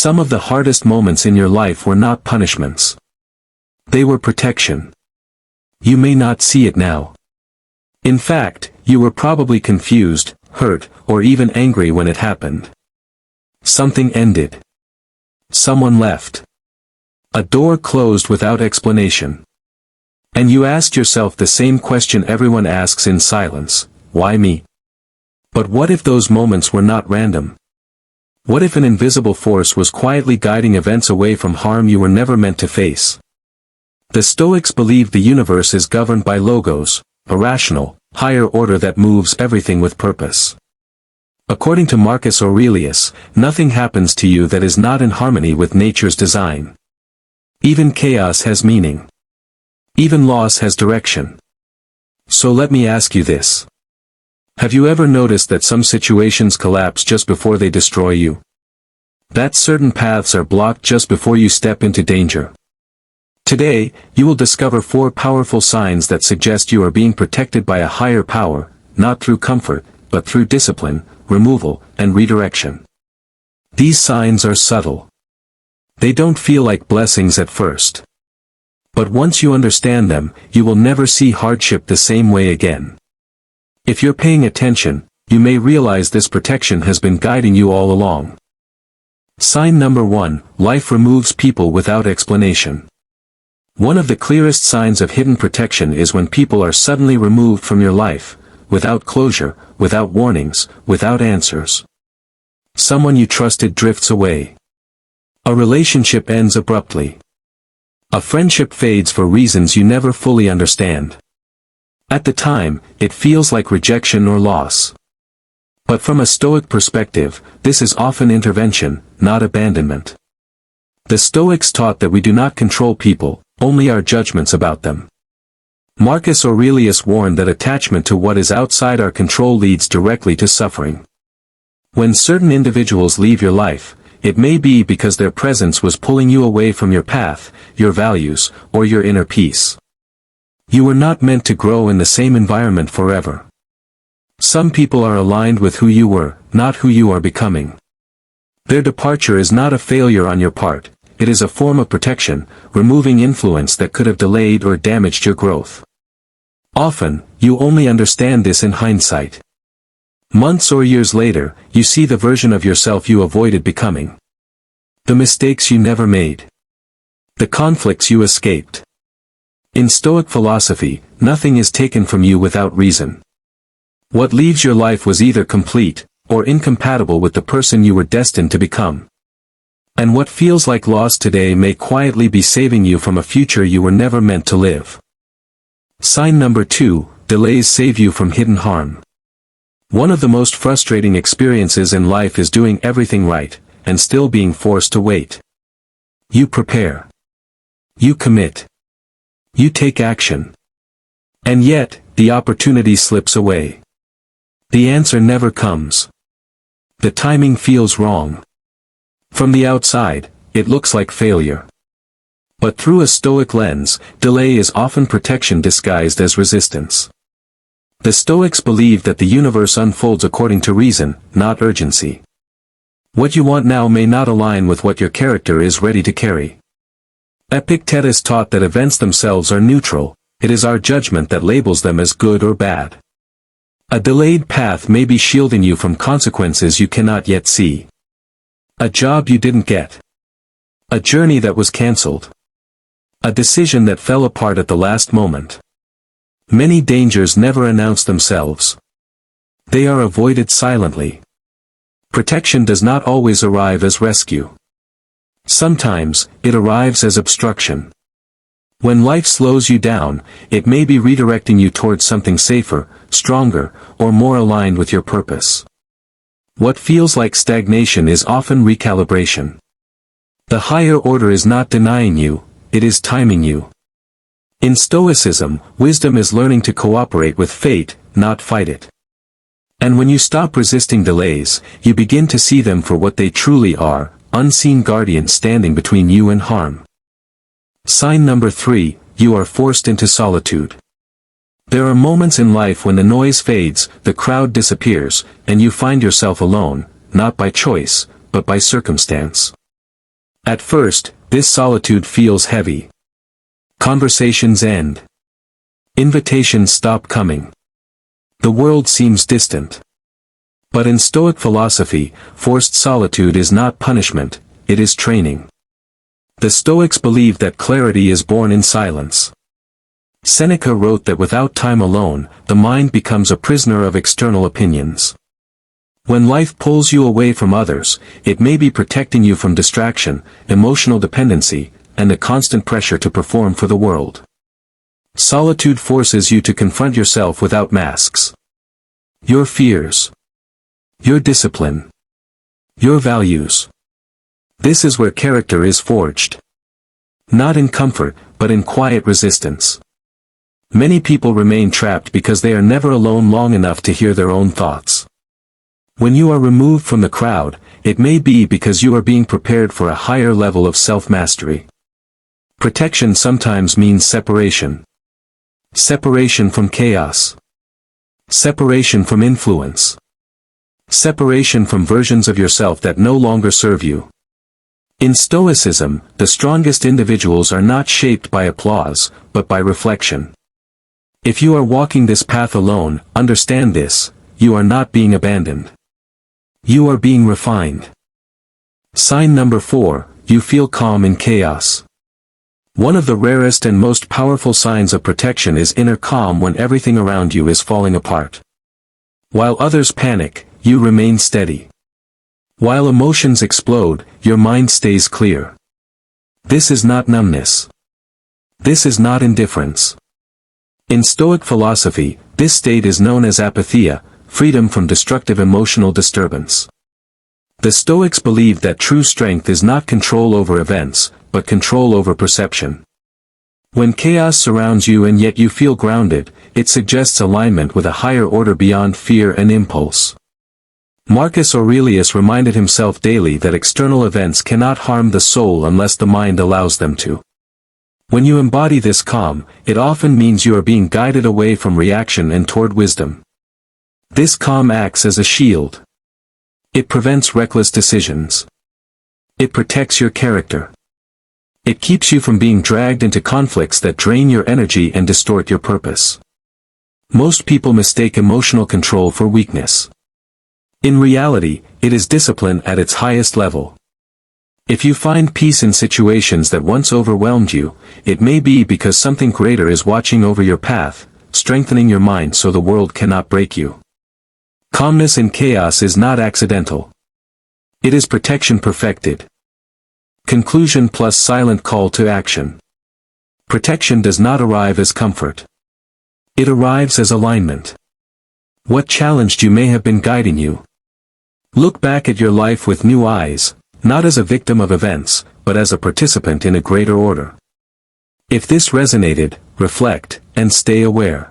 some of the hardest moments in your life were not punishments. They were protection. You may not see it now. In fact, you were probably confused, hurt, or even angry when it happened. Something ended. Someone left. A door closed without explanation. And you asked yourself the same question everyone asks in silence: why me? But what if those moments were not random? What if an invisible force was quietly guiding events away from harm you were never meant to face? The Stoics believed the universe is governed by logos, a rational, higher order that moves everything with purpose. According to Marcus Aurelius, nothing happens to you that is not in harmony with nature's design. Even chaos has meaning. Even loss has direction. So let me ask you this. Have you ever noticed that some situations collapse just before they destroy you? That certain paths are blocked just before you step into danger? Today, you will discover 4 powerful signs that suggest you are being protected by a higher power, not through comfort, but through discipline, removal, and redirection. These signs are subtle. They don't feel like blessings at first. But once you understand them, you will never see hardship the same way again. If you're paying attention, you may realize this protection has been guiding you all along. Sign number 1, life removes people without explanation. One of the clearest signs of hidden protection is when people are suddenly removed from your life, without closure, without warnings, without answers. Someone you trusted drifts away. A relationship ends abruptly. A friendship fades for reasons you never fully understand. At the time, it feels like rejection or loss. But from a Stoic perspective, this is often intervention, not abandonment. The Stoics taught that we do not control people, only our judgments about them. Marcus Aurelius warned that attachment to what is outside our control leads directly to suffering. When certain individuals leave your life, it may be because their presence was pulling you away from your path, your values, or your inner peace. You were not meant to grow in the same environment forever. Some people are aligned with who you were, not who you are becoming. Their departure is not a failure on your part, it is a form of protection, removing influence that could have delayed or damaged your growth. Often, you only understand this in hindsight. Months or years later, you see the version of yourself you avoided becoming. The mistakes you never made. The conflicts you escaped. In Stoic philosophy, nothing is taken from you without reason. What leaves your life was either complete, or incompatible with the person you were destined to become. And what feels like loss today may quietly be saving you from a future you were never meant to live. Sign number 2, delays save you from hidden harm. One of the most frustrating experiences in life is doing everything right, and still being forced to wait. You prepare. You commit. You take action. And yet, the opportunity slips away. The answer never comes. The timing feels wrong. From the outside, it looks like failure. But through a Stoic lens, delay is often protection disguised as resistance. The Stoics believe that the universe unfolds according to reason, not urgency. What you want now may not align with what your character is ready to carry. Epictetus taught that events themselves are neutral, it is our judgment that labels them as good or bad. A delayed path may be shielding you from consequences you cannot yet see. A job you didn't get. A journey that was cancelled. A decision that fell apart at the last moment. Many dangers never announce themselves. They are avoided silently. Protection does not always arrive as rescue. Sometimes, it arrives as obstruction. When life slows you down, it may be redirecting you towards something safer, stronger, or more aligned with your purpose. What feels like stagnation is often recalibration. The higher order is not denying you, it is timing you. In Stoicism, wisdom is learning to cooperate with fate, not fight it. And when you stop resisting delays, you begin to see them for what they truly are, unseen guardians standing between you and harm. Sign number 3, you are forced into solitude. There are moments in life when the noise fades, the crowd disappears, and you find yourself alone, not by choice, but by circumstance. At first, this solitude feels heavy. Conversations end. Invitations stop coming. The world seems distant. But in Stoic philosophy, forced solitude is not punishment, it is training. The Stoics believe that clarity is born in silence. Seneca wrote that without time alone, the mind becomes a prisoner of external opinions. When life pulls you away from others, it may be protecting you from distraction, emotional dependency, and a constant pressure to perform for the world. Solitude forces you to confront yourself without masks. Your fears. Your discipline. Your values. This is where character is forged. Not in comfort, but in quiet resistance. Many people remain trapped because they are never alone long enough to hear their own thoughts. When you are removed from the crowd, it may be because you are being prepared for a higher level of self-mastery. Protection sometimes means separation. Separation from chaos. Separation from influence. Separation from versions of yourself that no longer serve you. In Stoicism, the strongest individuals are not shaped by applause, but by reflection. If you are walking this path alone, understand this: you are not being abandoned. You are being refined. Sign number 4, you feel calm in chaos. One of the rarest and most powerful signs of protection is inner calm when everything around you is falling apart. While others panic, you remain steady. While emotions explode, your mind stays clear. This is not numbness. This is not indifference. In Stoic philosophy, this state is known as apatheia, freedom from destructive emotional disturbance. The Stoics believe that true strength is not control over events, but control over perception. When chaos surrounds you and yet you feel grounded, it suggests alignment with a higher order beyond fear and impulse. Marcus Aurelius reminded himself daily that external events cannot harm the soul unless the mind allows them to. When you embody this calm, it often means you are being guided away from reaction and toward wisdom. This calm acts as a shield. It prevents reckless decisions. It protects your character. It keeps you from being dragged into conflicts that drain your energy and distort your purpose. Most people mistake emotional control for weakness. In reality, it is discipline at its highest level. If you find peace in situations that once overwhelmed you, it may be because something greater is watching over your path, strengthening your mind so the world cannot break you. Calmness in chaos is not accidental. It is protection perfected. Conclusion plus silent call to action. Protection does not arrive as comfort. It arrives as alignment. What challenged you may have been guiding you. Look back at your life with new eyes, not as a victim of events, but as a participant in a greater order. If this resonated, reflect, and stay aware.